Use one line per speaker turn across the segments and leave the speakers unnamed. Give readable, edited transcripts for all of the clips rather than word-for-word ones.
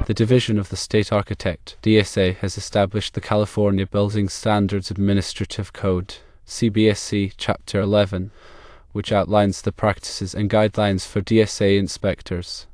The Division of the State Architect, DSA, has established the California Building Standards Administrative Code, CBSC Chapter 11, which outlines the practices and guidelines for DSA inspectors.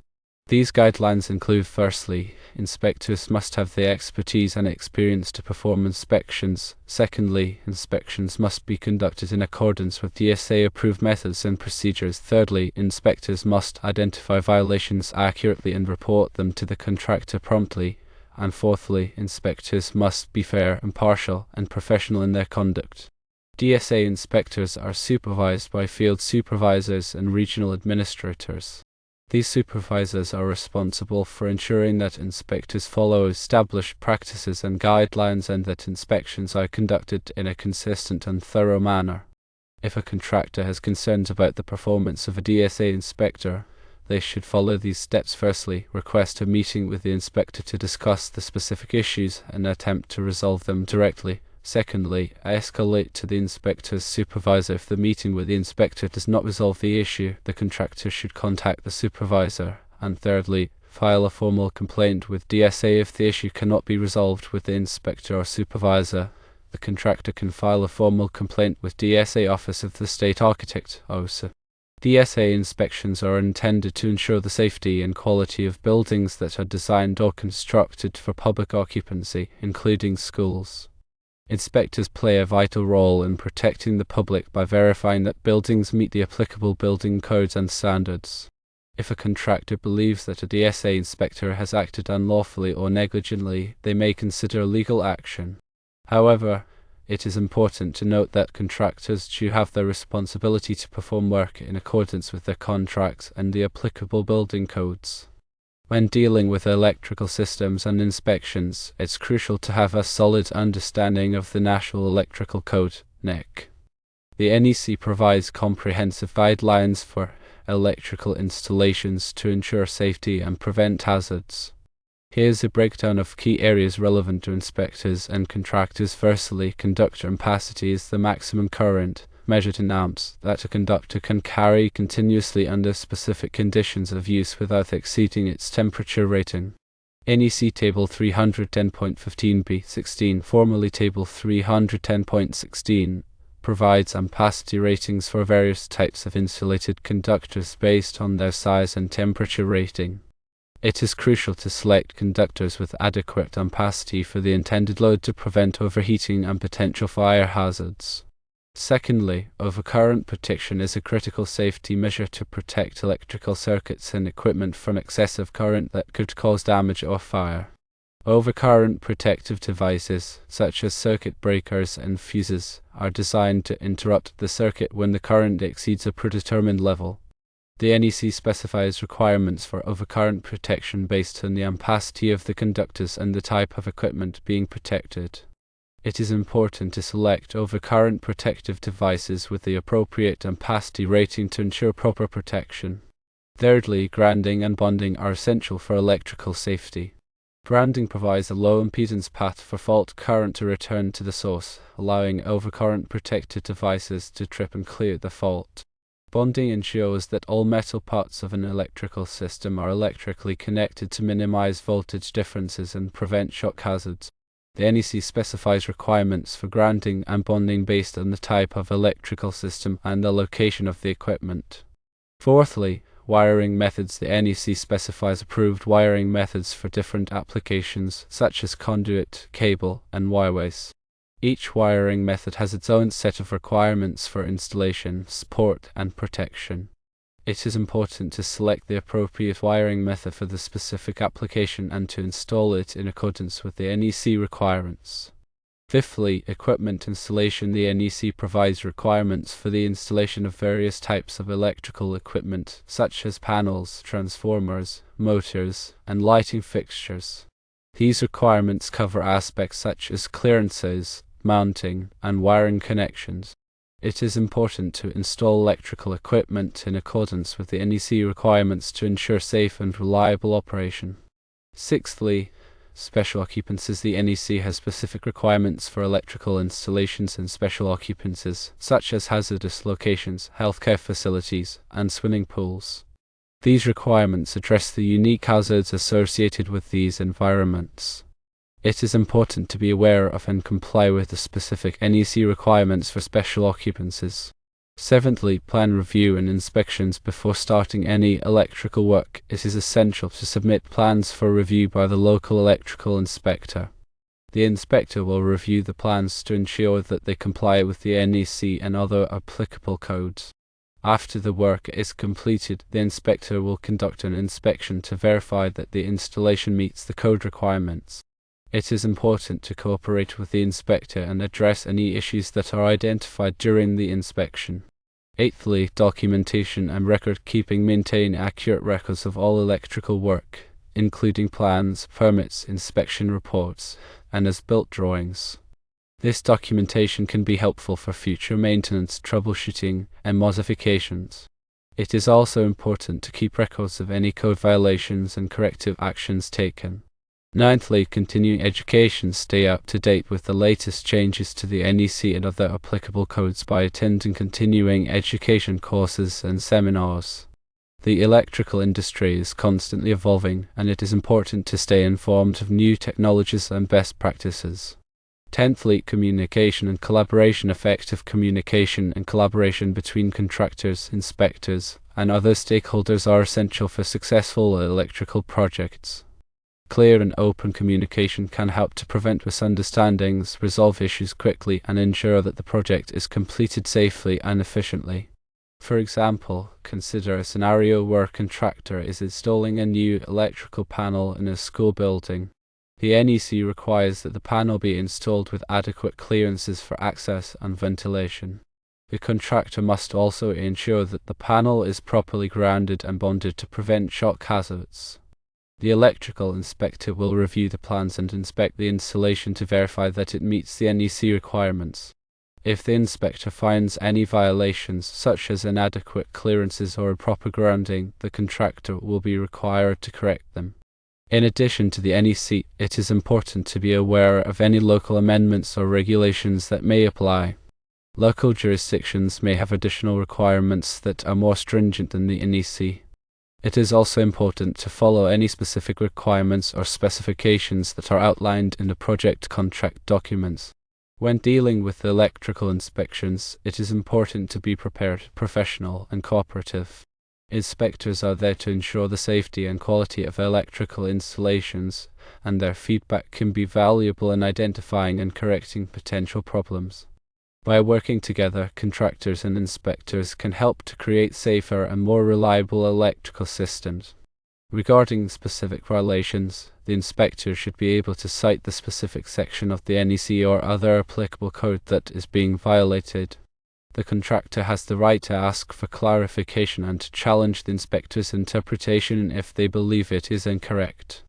These guidelines include, firstly, inspectors must have the expertise and experience to perform inspections. Secondly, inspections must be conducted in accordance with DSA-approved methods and procedures. Thirdly, inspectors must identify violations accurately and report them to the contractor promptly. And fourthly, inspectors must be fair, impartial, and professional in their conduct. DSA inspectors are supervised by field supervisors and regional administrators. These supervisors are responsible for ensuring that inspectors follow established practices and guidelines and that inspections are conducted in a consistent and thorough manner. If a contractor has concerns about the performance of a DSA inspector, they should follow these steps. Firstly, request a meeting with the inspector to discuss the specific issues and attempt to resolve them directly. Secondly, escalate to the inspector's supervisor. If the meeting with the inspector does not resolve the issue, the contractor should contact the supervisor. And thirdly, file a formal complaint with DSA. If the issue cannot be resolved with the inspector or supervisor, the contractor can file a formal complaint with DSA Office of the State Architect, OSA. DSA inspections are intended to ensure the safety and quality of buildings that are designed or constructed for public occupancy, including schools. Inspectors play a vital role in protecting the public by verifying that buildings meet the applicable building codes and standards. If a contractor believes that a DSA inspector has acted unlawfully or negligently, they may consider legal action. However, it is important to note that contractors do have the responsibility to perform work in accordance with their contracts and the applicable building codes. When dealing with electrical systems and inspections, it's crucial to have a solid understanding of the National Electrical Code, NEC. The NEC provides comprehensive guidelines for electrical installations to ensure safety and prevent hazards. Here's a breakdown of key areas relevant to inspectors and contractors. Firstly, conductor ampacity is the maximum current, measured in amps, that a conductor can carry continuously under specific conditions of use without exceeding its temperature rating. NEC Table 310.15b16, formerly Table 310.16, provides ampacity ratings for various types of insulated conductors based on their size and temperature rating. It is crucial to select conductors with adequate ampacity for the intended load to prevent overheating and potential fire hazards. Secondly, overcurrent protection is a critical safety measure to protect electrical circuits and equipment from excessive current that could cause damage or fire. Overcurrent protective devices, such as circuit breakers and fuses, are designed to interrupt the circuit when the current exceeds a predetermined level. The NEC specifies requirements for overcurrent protection based on the ampacity of the conductors and the type of equipment being protected. It is important to select overcurrent protective devices with the appropriate ampacity rating to ensure proper protection. Thirdly, grounding and bonding are essential for electrical safety. Grounding provides a low impedance path for fault current to return to the source, allowing overcurrent protected devices to trip and clear the fault. Bonding ensures that all metal parts of an electrical system are electrically connected to minimize voltage differences and prevent shock hazards. The NEC specifies requirements for grounding and bonding based on the type of electrical system and the location of the equipment. Fourthly, wiring methods. The NEC specifies approved wiring methods for different applications, such as conduit, cable, and wireways. Each wiring method has its own set of requirements for installation, support, and protection. It is important to select the appropriate wiring method for the specific application and to install it in accordance with the NEC requirements. Fifthly, equipment installation. The NEC provides requirements for the installation of various types of electrical equipment, such as panels, transformers, motors, and lighting fixtures. These requirements cover aspects such as clearances, mounting, and wiring connections. It is important to install electrical equipment in accordance with the NEC requirements to ensure safe and reliable operation. Sixthly, special occupancies. The NEC has specific requirements for electrical installations in special occupancies, such as hazardous locations, healthcare facilities, and swimming pools. These requirements address the unique hazards associated with these environments. It is important to be aware of and comply with the specific NEC requirements for special occupancies. Seventhly, plan review and inspections before starting any electrical work. It is essential to submit plans for review by the local electrical inspector. The inspector will review the plans to ensure that they comply with the NEC and other applicable codes. After the work is completed, the inspector will conduct an inspection to verify that the installation meets the code requirements. It is important to cooperate with the inspector and address any issues that are identified during the inspection. Eighthly, documentation and record keeping. Maintain accurate records of all electrical work, including plans, permits, inspection reports, and as-built drawings. This documentation can be helpful for future maintenance, troubleshooting, and modifications. It is also important to keep records of any code violations and corrective actions taken. Ninthly, continuing education. Stay up to date with the latest changes to the NEC and other applicable codes by attending continuing education courses and seminars. The electrical industry is constantly evolving, and it is important to stay informed of new technologies and best practices. Tenthly, communication and collaboration. Effective communication and collaboration between contractors, inspectors, and other stakeholders are essential for successful electrical projects. Clear and open communication can help to prevent misunderstandings, resolve issues quickly, and ensure that the project is completed safely and efficiently. For example, consider a scenario where a contractor is installing a new electrical panel in a school building. The NEC requires that the panel be installed with adequate clearances for access and ventilation. The contractor must also ensure that the panel is properly grounded and bonded to prevent shock hazards. The electrical inspector will review the plans and inspect the installation to verify that it meets the NEC requirements. If the inspector finds any violations, such as inadequate clearances or improper grounding, the contractor will be required to correct them. In addition to the NEC, it is important to be aware of any local amendments or regulations that may apply. Local jurisdictions may have additional requirements that are more stringent than the NEC. It is also important to follow any specific requirements or specifications that are outlined in the project contract documents. When dealing with electrical inspections, it is important to be prepared, professional, and cooperative. Inspectors are there to ensure the safety and quality of electrical installations, and their feedback can be valuable in identifying and correcting potential problems. By working together, contractors and inspectors can help to create safer and more reliable electrical systems. Regarding specific violations, the inspector should be able to cite the specific section of the NEC or other applicable code that is being violated. The contractor has the right to ask for clarification and to challenge the inspector's interpretation if they believe it is incorrect.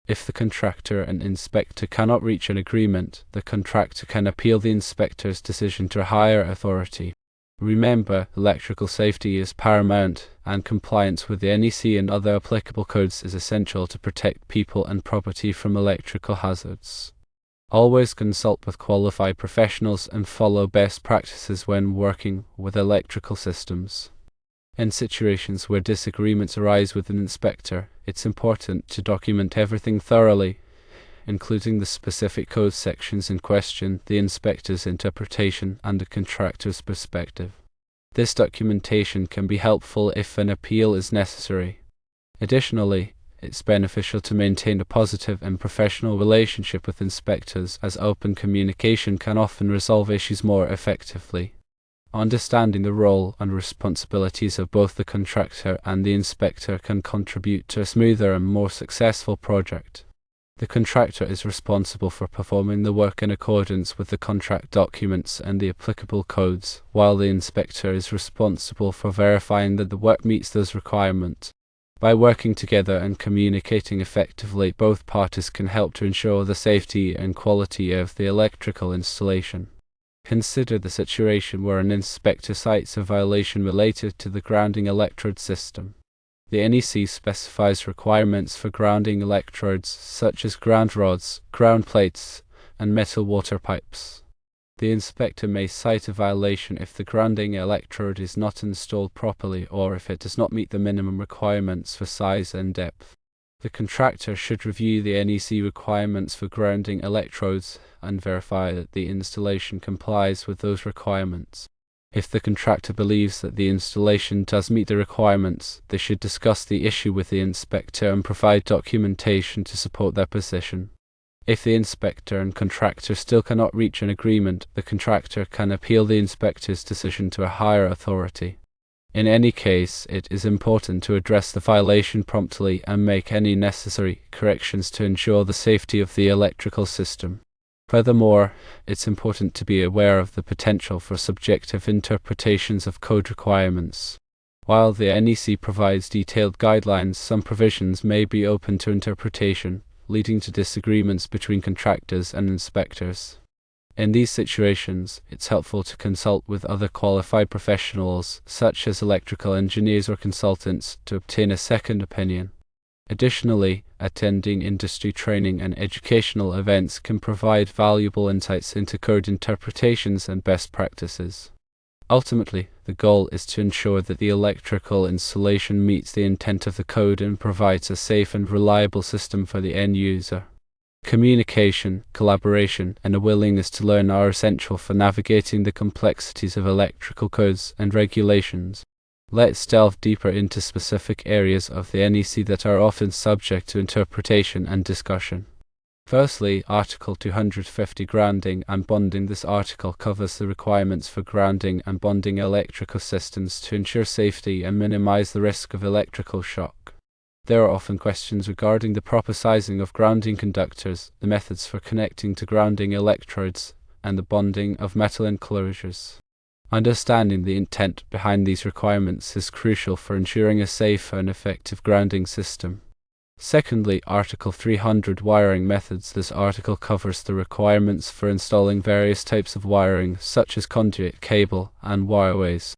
If the contractor and inspector cannot reach an agreement, the contractor can appeal the inspector's decision to a higher authority. Remember, electrical safety is paramount, and compliance with the NEC and other applicable codes is essential to protect people and property from electrical hazards. Always consult with qualified professionals and follow best practices when working with electrical systems. In situations where disagreements arise with an inspector, it's important to document everything thoroughly, including the specific code sections in question, the inspector's interpretation, and the contractor's perspective. This documentation can be helpful if an appeal is necessary. Additionally, it's beneficial to maintain a positive and professional relationship with inspectors, as open communication can often resolve issues more effectively. Understanding the role and responsibilities of both the contractor and the inspector can contribute to a smoother and more successful project. The contractor is responsible for performing the work in accordance with the contract documents and the applicable codes, while the inspector is responsible for verifying that the work meets those requirements. By working together and communicating effectively, both parties can help to ensure the safety and quality of the electrical installation. Consider the situation where an inspector cites a violation related to the grounding electrode system. The NEC specifies requirements for grounding electrodes such as ground rods, ground plates, and metal water pipes. The inspector may cite a violation if the grounding electrode is not installed properly or if it does not meet the minimum requirements for size and depth. The contractor should review the NEC requirements for grounding electrodes and verify that the installation complies with those requirements. If the contractor believes that the installation does meet the requirements, they should discuss the issue with the inspector and provide documentation to support their position. If the inspector and contractor still cannot reach an agreement, the contractor can appeal the inspector's decision to a higher authority. In any case, it is important to address the violation promptly and make any necessary corrections to ensure the safety of the electrical system. Furthermore, it's important to be aware of the potential for subjective interpretations of code requirements. While the NEC provides detailed guidelines, some provisions may be open to interpretation, leading to disagreements between contractors and inspectors. In these situations, it's helpful to consult with other qualified professionals, such as electrical engineers or consultants, to obtain a second opinion. Additionally, attending industry training and educational events can provide valuable insights into code interpretations and best practices. Ultimately, the goal is to ensure that the electrical installation meets the intent of the code and provides a safe and reliable system for the end user. Communication, collaboration, and a willingness to learn are essential for navigating the complexities of electrical codes and regulations. Let's delve deeper into specific areas of the NEC that are often subject to interpretation and discussion. Firstly, Article 250 Grounding and Bonding. This article covers the requirements for grounding and bonding electrical systems to ensure safety and minimize the risk of electrical shock. There are often questions regarding the proper sizing of grounding conductors, the methods for connecting to grounding electrodes, and the bonding of metal enclosures. Understanding the intent behind these requirements is crucial for ensuring a safe and effective grounding system. Secondly, Article 300 Wiring Methods. This article covers the requirements for installing various types of wiring, such as conduit, cable, and wireways.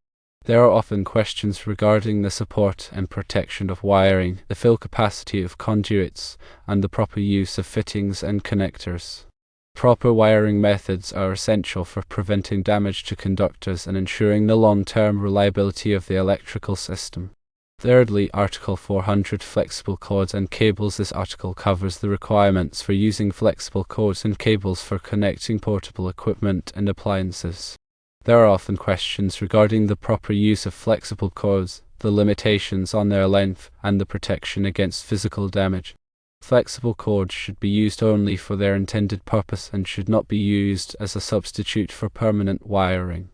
There are often questions regarding the support and protection of wiring, the fill capacity of conduits, and the proper use of fittings and connectors. Proper wiring methods are essential for preventing damage to conductors and ensuring the long-term reliability of the electrical system. Thirdly, Article 400 Flexible Cords and Cables. This article covers the requirements for using flexible cords and cables for connecting portable equipment and appliances. There are often questions regarding the proper use of flexible cords, the limitations on their length, and the protection against physical damage. Flexible cords should be used only for their intended purpose and should not be used as a substitute for permanent wiring.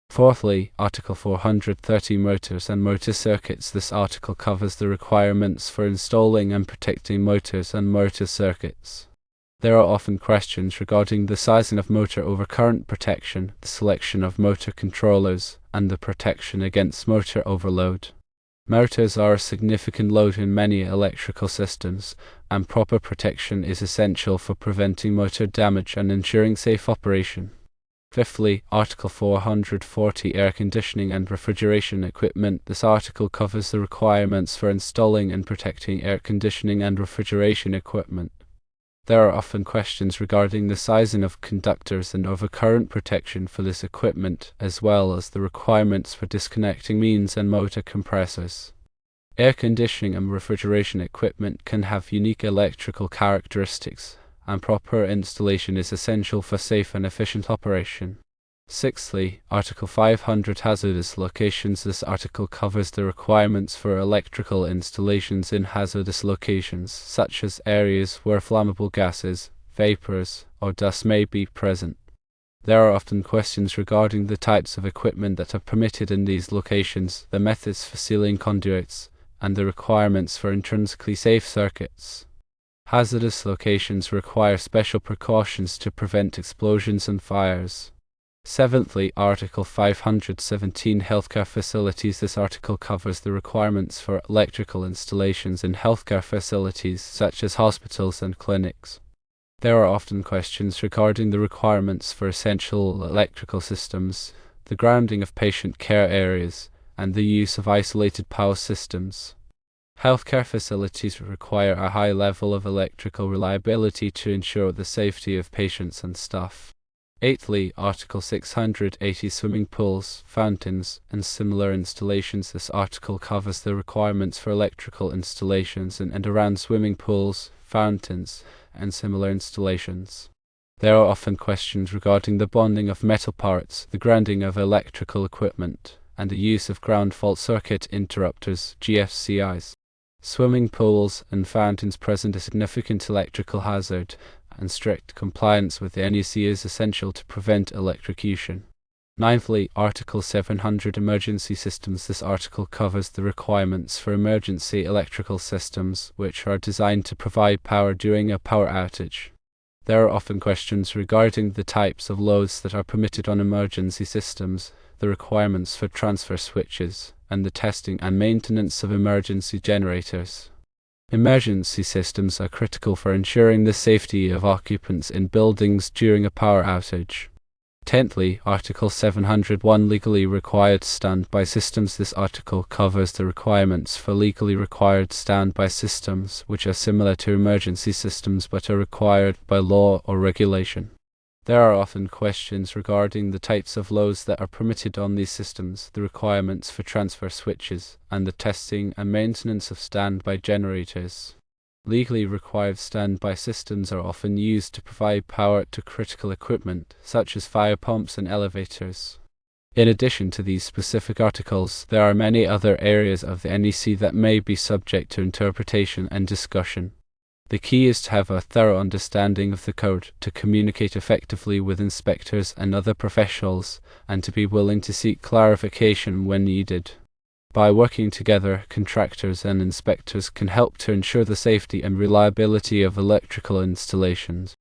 Fourthly, Article 430 Motors and Motor Circuits. This article covers the requirements for installing and protecting motors and motor circuits. There are often questions regarding the sizing of motor overcurrent protection, the selection of motor controllers, and the protection against motor overload. Motors are a significant load in many electrical systems, and proper protection is essential for preventing motor damage and ensuring safe operation. Fifthly, Article 440 Air Conditioning and Refrigeration Equipment. This article covers the requirements for installing and protecting air conditioning and refrigeration equipment. There are often questions regarding the sizing of conductors and overcurrent protection for this equipment, as well as the requirements for disconnecting mains and motor compressors. Air conditioning and refrigeration equipment can have unique electrical characteristics, and proper installation is essential for safe and efficient operation. Sixthly, Article 500 Hazardous Locations. This article covers the requirements for electrical installations in hazardous locations, such as areas where flammable gases, vapors, or dust may be present. There are often questions regarding the types of equipment that are permitted in these locations, the methods for sealing conduits, and the requirements for intrinsically safe circuits. Hazardous locations require special precautions to prevent explosions and fires. Seventhly, Article 517 Healthcare Facilities. This article covers the requirements for electrical installations in healthcare facilities such as hospitals and clinics. There are often questions regarding the requirements for essential electrical systems, the grounding of patient care areas, and the use of isolated power systems. Healthcare facilities require a high level of electrical reliability to ensure the safety of patients and staff. Eighthly, Article 680 swimming pools, fountains, and similar installations. This article covers the requirements for electrical installations in and around swimming pools, fountains, and similar installations. There are often questions regarding the bonding of metal parts, the grounding of electrical equipment, and the use of ground fault circuit interrupters, GFCIs. Swimming pools and fountains present a significant electrical hazard, and strict compliance with the NEC is essential to prevent electrocution. Ninthly, Article 700 Emergency Systems. This article covers the requirements for emergency electrical systems, which are designed to provide power during a power outage. There are often questions regarding the types of loads that are permitted on emergency systems, the requirements for transfer switches, and the testing and maintenance of emergency generators. Emergency systems are critical for ensuring the safety of occupants in buildings during a power outage. Tenthly, Article 701 Legally Required Standby Systems. This article covers the requirements for legally required standby systems, which are similar to emergency systems but are required by law or regulation. There are often questions regarding the types of loads that are permitted on these systems, the requirements for transfer switches, and the testing and maintenance of standby generators. Legally required standby systems are often used to provide power to critical equipment, such as fire pumps and elevators. In addition to these specific articles, there are many other areas of the NEC that may be subject to interpretation and discussion. The key is to have a thorough understanding of the code, to communicate effectively with inspectors and other professionals, and to be willing to seek clarification when needed. By working together, contractors and inspectors can help to ensure the safety and reliability of electrical installations.